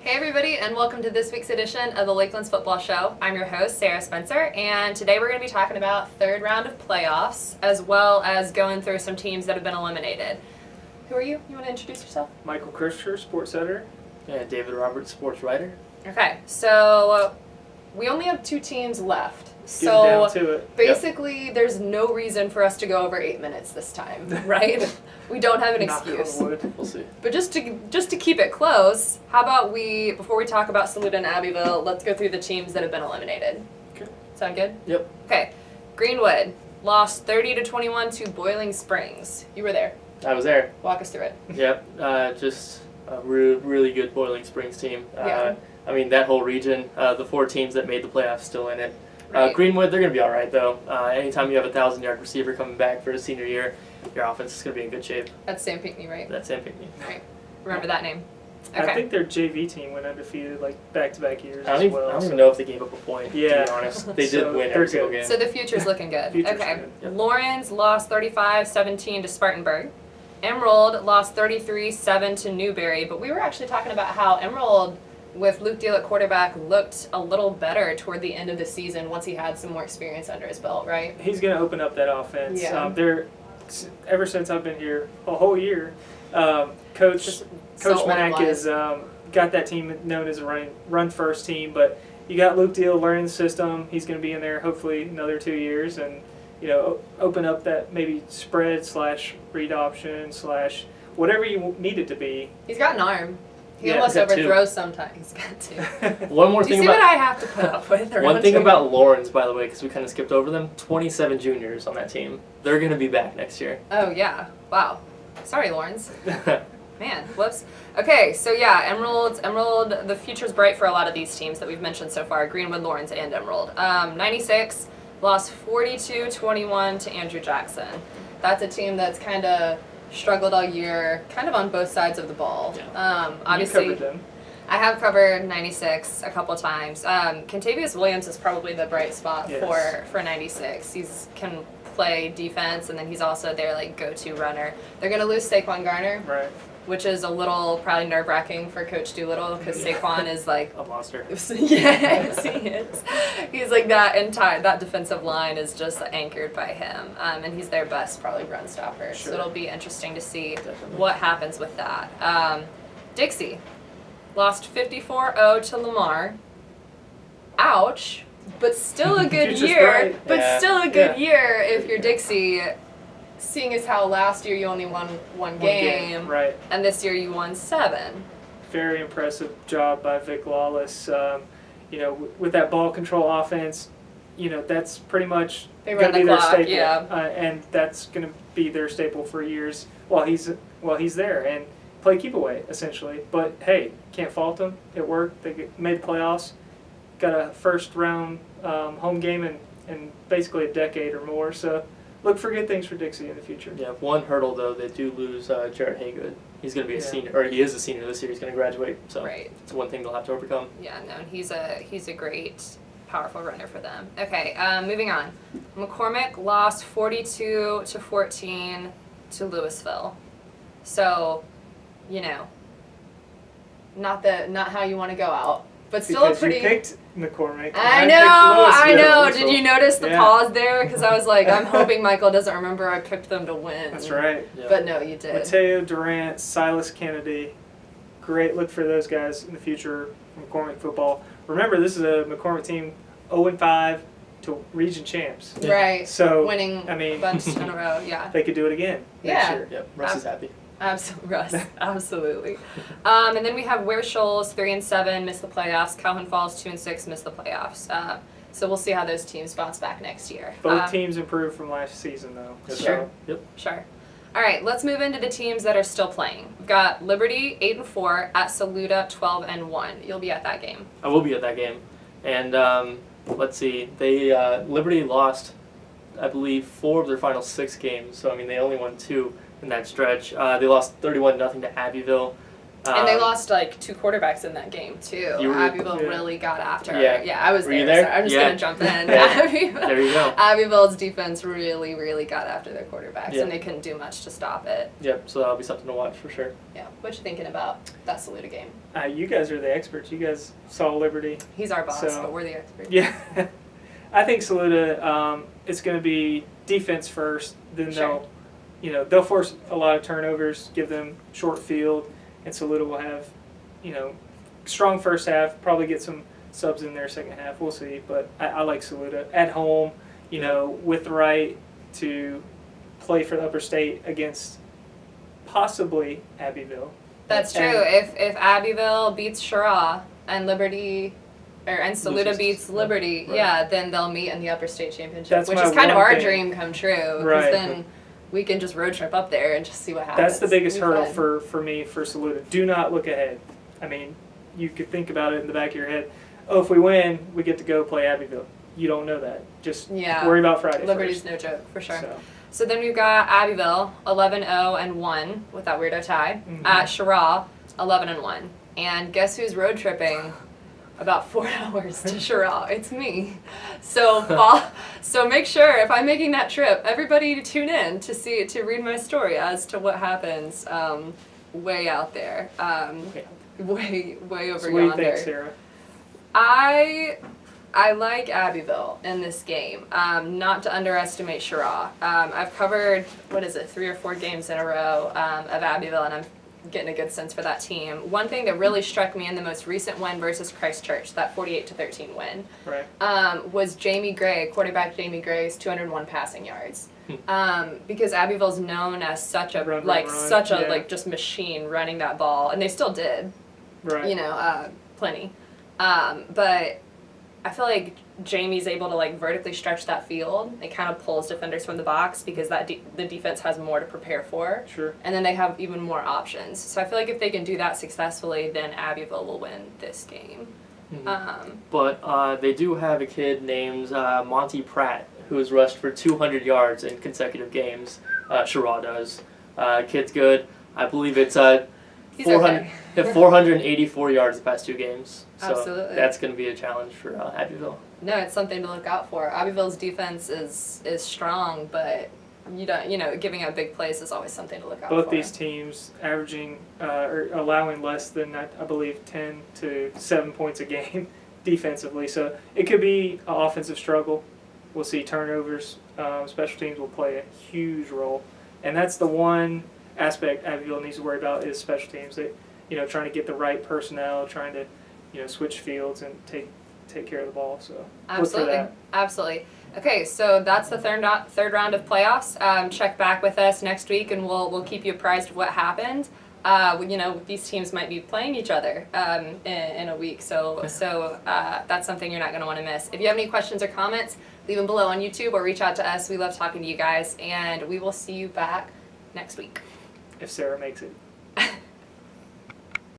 Hey everybody, and welcome to this week's edition of the Lakelands Football Show. I'm your host, Sarah Spencer, and today we're going to be talking about third round of playoffs, as well as going through some teams that have been eliminated. Who are you? You want to introduce yourself? Michael Christopher, sports editor. And David Roberts, sports writer. Okay, so we only have two teams left. Get down to it. Basically, there's no reason for us to go over 8 minutes this time, right? We don't have an excuse. We'll see. But just to keep it close, how about before we talk about Saluda and Abbeville, let's go through the teams that have been eliminated. Okay. Sound good? Yep. Okay. Greenwood lost 30-21 to Boiling Springs. You were there. I was there. Walk us through it. Yep. Just a really good Boiling Springs team. Yeah. I mean, that whole region, the 4 teams that made the playoffs still in it. Right. Greenwood, they're going to be all right, though. Anytime you have a 1,000-yard receiver coming back for his senior year, your offense is going to be in good shape. That's Sam Pinckney, right? That's Sam Pinckney. Right. Remember that name. Okay. I think their JV team went undefeated like back-to-back years I as don't well. even know if they gave up a point, to Yeah. be honest. They So did win they're every single good. game. So the future's looking good. Future's Okay. good. Yep. Lawrence lost 35-17 to Spartanburg. Emerald lost 33-7 to Newberry. But we were actually talking about how Emerald, with Luke Deal at quarterback, looked a little better toward the end of the season once he had some more experience under his belt, right? He's going to open up that offense. Yeah. Ever since I've been here, a whole year, Coach So Mack unwise. has got that team known as a run-first team, but you got Luke Deal learning the system. He's going to be in there hopefully another 2 years and, open up that maybe spread / read option / whatever you need it to be. He's got an arm. He Yeah, almost he's got two. overthrows sometimes. He's got two. One more Do you thing see what about I have to put up with? one thing about Lawrence, by the way, because we kind of skipped over them. 27 juniors on that team. They're going to be back next year. Oh yeah! Wow. Sorry, Lawrence. Man, whoops. Okay, so yeah, Emerald. The future's bright for a lot of these teams that we've mentioned so far: Greenwood, Lawrence, and Emerald. 96 lost 42-21 to Andrew Jackson. That's a team that's kind of struggled all year, kind of on both sides of the ball. Yeah. Obviously, You covered them. I have covered 96 a couple times. Contavious Williams is probably the bright spot Yes. for 96. He's can play defense, and then he's also their go-to runner. They're going to lose Saquon Garner, Right. which is a little probably nerve-wracking for Coach Doolittle because Saquon is like, A monster. yes, he is. He's like that defensive line is just anchored by him, and he's their best probably run stopper. Sure. So it'll be interesting to see Definitely. what happens with that. Dixie lost 54-0 to Lamar. Ouch, but still a good Future's year. bright. But Yeah. still a good Yeah. year if you're Dixie. Seeing as how last year you only won one game, Right. and this year you won 7. Very impressive job by Vic Lawless. With that ball control offense, that's pretty much They going run to the be their clock, staple. yeah. And that's going to be their staple for years while he's there and play keep away essentially. But hey, can't fault them. It worked. They made the playoffs. Got a first round home game in basically a decade or more. So look for good things for Dixie in the future. Yeah, one hurdle, though, they do lose Jared Haygood. He's going to be a Yeah. senior, or he is a senior this year. He's going to graduate, so Right. it's one thing they'll have to overcome. Yeah, no, he's a great, powerful runner for them. Okay, moving on. McCormick lost 42-14 to Louisville. So, not how you want to go out, but still Because a pretty. you picked McCormick. and I picked know. Louisville. Did you notice the Yeah. pause there? Because I was like, I'm hoping Michael doesn't remember I picked them to win. That's right. Yeah. But no, you did. Mateo Durant, Silas Kennedy. Great look for those guys in the future for McCormick football. Remember, this is a McCormick team 0-5 to region champs. Yeah. Right. So, Winning I mean, a bunch in a row. Yeah. they could do it again next Yeah. year. Yep, Russ is happy. Russ, absolutely. And then we have Ware Shoals 3-7, missed the playoffs. Calhoun Falls 2-6, missed the playoffs. So we'll see how those teams bounce back next year. Both teams improved from last season, though. Yes, So, Sure. Yep. Sure. All right, let's move into the teams that are still playing. We've got Liberty 8-4 at Saluda 12-1. You'll be at that game. I will be at that game. And let's see, they Liberty lost, I believe, 4 of their final 6 games. So, I mean, they only won 2 in that stretch. They lost 31-0 to Abbeville. And they lost like 2 quarterbacks in that game too. You were- Abbeville yeah. really got after. Yeah. I was Were you there. there? So I'm just Yeah. gonna jump in. Yeah. Abbeville, There you go. Abbeville's defense really, really got after their quarterbacks, Yeah. and they couldn't do much to stop it. Yep, so that'll be something to watch for sure. Yeah. What you thinking about that Saluda game? You guys are the experts. You guys saw Liberty. He's our boss, So- but we're the experts. Yeah. I think Saluda, it's going to be defense first. Then Sure. they'll force a lot of turnovers, give them short field, and Saluda will have, strong first half, probably get some subs in there second half. We'll see. But I like Saluda. At home, with the right to play for the upper state against possibly Abbeville. That's true. And- If Abbeville beats Shara and Liberty, and Saluda Loses. beats Liberty, Right. yeah, then they'll meet in the upper state championship, That's which my is kind of one our thing. dream come true. Because Right. then we can just road trip up there and just see what happens. That's the biggest It'll be hurdle fun. for me for Saluda. Do not look ahead. I mean, you could think about it in the back of your head. Oh, if we win, we get to go play Abbeville. You don't know that. Just Yeah. worry about Friday Liberty's first. no joke for sure. So, So then we've got Abbeville 11-0-1 with that weirdo tie Mhm. at Shara 11-1, and guess who's road tripping about 4 hours to Shara? It's me. So make sure if I'm making that trip, everybody tune in to read my story as to what happens way out there, okay. way over So what do you yonder. think, Sarah? I like Abbeville in this game. Not to underestimate Shara. I've covered 3 or 4 games in a row of Abbeville, and I'm getting a good sense for that team. One thing that really struck me in the most recent win versus Christchurch, that 48-13 win, Right. was quarterback Jamie Gray's 201 passing yards. Because Abbeville's known as such a Run, yeah. just machine running that ball, and they still did. Right. Plenty. But I feel like Jamie's able to vertically stretch that field. It kind of pulls defenders from the box because the defense has more to prepare for, Sure. and then they have even more options. So I feel like if they can do that successfully, then Abbeville will win this game. Mhm. But they do have a kid named Monty Pratt who has rushed for 200 yards in consecutive games. Shara does. Kid's good. I believe it's He's 400, okay. 484 yards the past 2 games. So Absolutely. that's going to be a challenge for Abbeville. No, it's something to look out for. Abbeville's defense is strong, but giving up big plays is always something to look out for. Both these teams averaging or allowing less than, I believe, 10 to 7 points a game defensively. So it could be an offensive struggle. We'll see turnovers. Special teams will play a huge role. And that's the one aspect Abbeville needs to worry about is special teams. They, trying to get the right personnel, trying to, switch fields and take care of the ball. So Absolutely. look for that. Absolutely. Okay, so that's the third round of playoffs. Check back with us next week, and we'll keep you apprised of what happened. These teams might be playing each other in a week, so that's something you're not going to want to miss. If you have any questions or comments, leave them below on YouTube or reach out to us. We love talking to you guys, and we will see you back next week. If Sarah makes it.